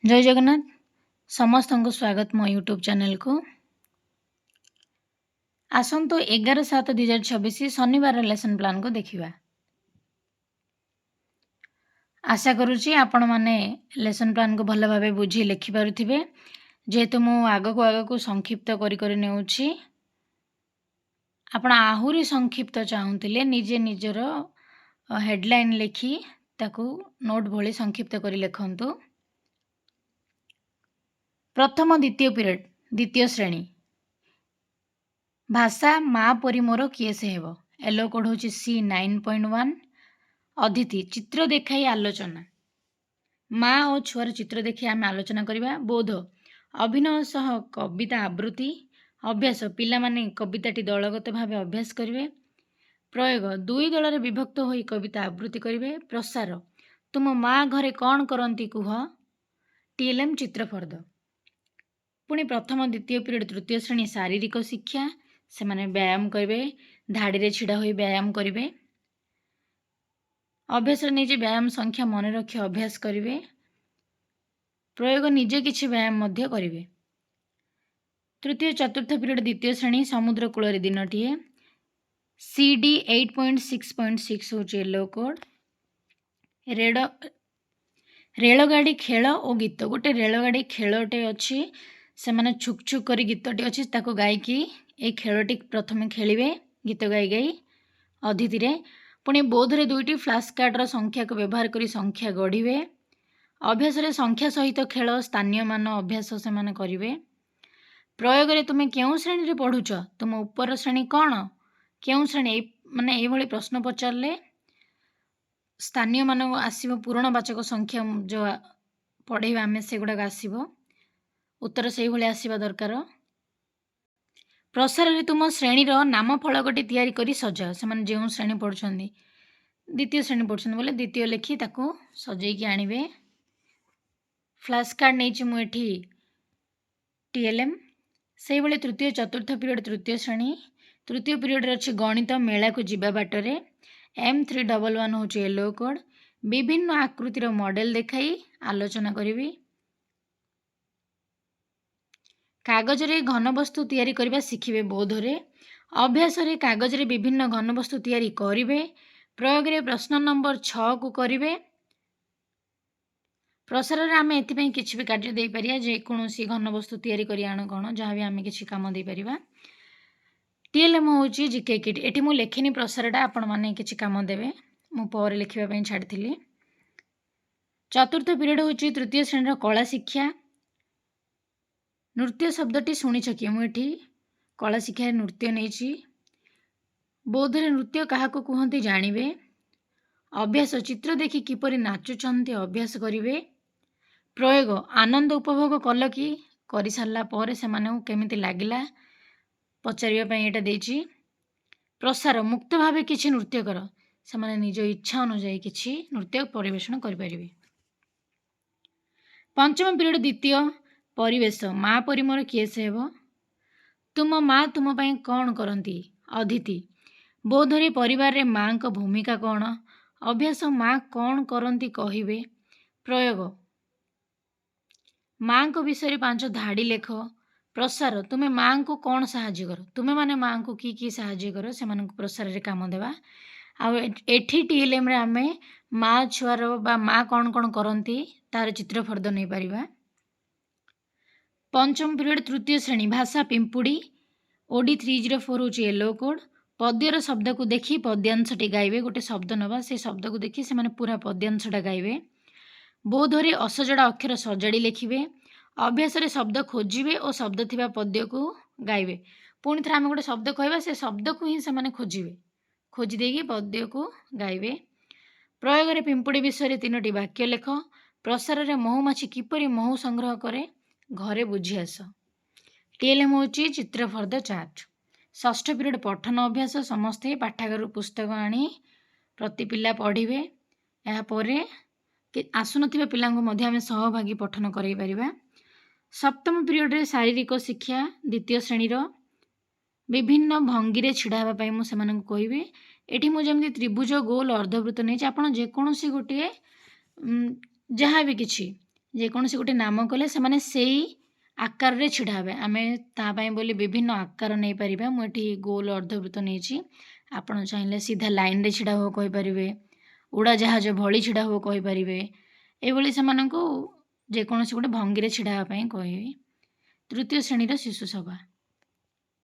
जय जगन्नाथ समस्त को स्वागत मो यूट्यूब चैनल को। आसंतो 11/7/2026 शनिवार लेसन प्लान को देखिबा। आशा करूची आपण माने लेसन प्लान को भल भाबे बुझी लिखि पारुथिबे। जेहेतु मु आगो को संक्षिप्त करी नेउछि, आपण आहुरी संक्षिप्त चाहुतिले निजे निजर हेडलाइन लिखि ताकू नोट भली संक्षिप्त करी लेखंतु। प्रथम द्वितीय पीरियड द्वितीय श्रेणी भाषा माँ परी मोर किए से हेब। एलो कोड हूँ C9.1। अतिथि चित्र देखाई आलोचना। माँ और छुआर चित्र देखी आम आलोचना करवा। बोध अभिनय सह कविता आवृत्ति। अभ्यास पिला माने कविताटी दलगत भाव अभ्यास करेंगे। प्रयोग दुई दल विभक्त होई कविता आवृत्ति करेंगे। प्रसार तुम माँ घरे कौन करती कुह। TLM चित्रफर्द। पुणी प्रथम द्वितीय पीरियड तृतीय श्रेणी शारीरिक शिक्षा से माने व्यायाम करेंगे। धाड़ी रे छिड़ा होई व्यायाम करेंगे। अभ्यास निजे व्यायाम संख्या मन रखी अभ्यास करेंगे। प्रयोग निजे किछि व्यायाम मध्य करेंगे। तृतीय चतुर्थ पीरियड द्वितीय श्रेणी समुद्र कूल दिनटीए। CD 8.6.6 हूँ येलो कोड। रेलगाड़ी खेल और गीत गोटे रेलगाड़ी खेलटे अच्छी से माने छुक छुक करी गीतटी अच्छी ताको गायकी ए खेलटी प्रथमे खेलिवे गीत गाई गाई अतिथि। पुणी बोधरे दुईटी फ्लैश कार्डर संख्या को व्यवहार करी संख्या गढ़िवे। अभ्यास रे संख्या सहित खेल स्थानीय मान अभ्यास से माने करिवे। प्रयोग रे तुमे केउ श्रेणी रे पढ़ुछ, तुम ऊपर श्रेणी कौन केउ श्रेणी माने एई भली प्रश्न पचारले स्थानीय मान आसीबो। पूरणवाचक संख्या जो पढ़ेबा आमे से गुडा आसीबो। उत्तर से भली आसीबा दरकार। प्रसार रे तुम श्रेणी रो नाम फलकटी तैयारी करी सजाओ। से माने जेउ श्रेणी पढ़ुछंदी द्वितीय श्रेणी पढ़ुछंदी बोले द्वितीय लिखि ताको सजै की आनिबे। फ्लैश कार्ड नेछि मु एठी TLM। से भली तृतीय चतुर्थ पीरियड तृतीय श्रेणी तृतीय पीरियड रे अछि गणित मेला को जिबा बाटरे। M311 हूँ येलो कोड। विभिन्न आकृतिर मॉडल देखाई आलोचना करी। कागज रे घनवस्तु तैयारी करबा शिखिबे बोधरे। अभ्यास रे कागज रे विभिन्न घनवस्तु तैयारी करिवे। प्रयोग रे प्रश्न नंबर 6 को करिवे। प्रसार रे आमे एथिपई किछि भी कार्य देई परिया जे कोनोसी घनवस्तु तैयारी करी आण कोन जहाँ भी आमे किछि काम देई परिबा। TLM होची जीके किट। एठी मु लेखिनी प्रसारटा आपण माने किछि काम देबे मु पर लिखिबा पई छाडिथिली। चतुर्थ पीरियड होची तृतीय श्रेणी कला शिक्षा। नृत्य शब्दटी शुणिछ कि मु एठी कला शिक्षा नृत्य नेछि। बोधरे नृत्य काहाको कुहंती जानिबे। अभ्यास चित्र देखि किपरि नाचुचंती अभ्यास करिवे। प्रयोग आनंद उपभोग कल कि करि सारला पर से माने केमिति लागिला पचारिबा पई एटा देछि। प्रसार मुक्त भावे किछि नृत्य कर से माने निज इच्छा अनुसार किछि नृत्य परिवेषण करि परिबे। पंचम पीरियड द्वितीय परिवेश माँ परी मोर किए से हेब। तुम माँ तुम पई कौन करती। अतिथि बोधरे परिवार रे माँ को भूमिका कौन। अभ्यास माँ कौन करती कहिबे। प्रयोग माँ को विषय 5 धाड़ी लेख। प्रसार तुमे माँ को कौन साहाଯ୍य कर। तुमे माने माँ को की साहाଯ୍य कर से माने प्रसार रे काम देवा। आ एठी TLM रे आमे माँ छुआर बा माँ कौन कौन करती तार चित्रफर्द नहीं पारिबा। पंचम पीरियड तृतीय श्रेणी भाषा पिंपुड़ी। OD 304 हूँ येलो कोड। पद्यर शब्द को देखी पद्यांशटी गाइबे। गोटे शब्द नवा से शब्द को देखी से माने पूरा पद्यांशटा गाइबे। बोधरे असजड़ा अक्षर सजाड़ी लिखिबे। अभ्यास रे शब्द खोजिबे और शब्द थिबा पद्य को गाइबे। पुणी थे आम गोटे शब्द कहबा से शब्द को ही से माने खोजिबे। खोजी देगी पद्य को गाइबे। प्रयोग रे पिंपुड़ी विषय 3टी वाक्य लेख। प्रसार रे महुमाछी किपरि महु संग्रह करे घरे बुझी आस। TLM होची चित्रफर्द चार्ट। षष्ठ पीरियड पठन अभ्यास समस्ते पाठागार पुस्तक आनी प्रति पिला पढ़िबे। या परे आसुनथिबा पिलांको मध्ये आमे सहभागी पठन कराई परिबा। सप्तम पीरियड रे शारीरिक शिक्षा द्वितीय श्रेणी रो विभिन्न भंगी रे छिड़ा हेबा पई मु सेमानंको कहिबे। एठी मु जेमति त्रिभुज गोल अर्धवृत्त नै आपण जे कोनोसी गोटे जहाँ भी किछि ଯେକୌଣସି ଗୋଟେ ନାମ କଲେ ସେମାନେ ସେଇ ଆକାରରେ ଛିଡ଼ା ହେବେ। ଆମେ ତା ପାଇଁ ବୋଲି ବିଭିନ୍ନ ଆକାର ନେଇପାରିବା। ମୁଁ ଏଠି ଗୋଲ ଅର୍ଦ୍ଧବୃତ୍ତ ନେଇଛି। ଆପଣ ଚାହିଁଲେ ସିଧା ଲାଇନରେ ଛିଡ଼ା ହୁଅ କହିପାରିବେ। ଉଡ଼ାଜାହାଜ ଭଳି ଛିଡ଼ା ହୁଅ କହିପାରିବେ। ଏଇଭଳି ସେମାନଙ୍କୁ ଯେକୌଣସି ଗୋଟେ ଭଙ୍ଗୀରେ ଛିଡ଼ା ହେବା ପାଇଁ କହିବେ। ତୃତୀୟ ଶ୍ରେଣୀର ଶିଶୁ ସଭା।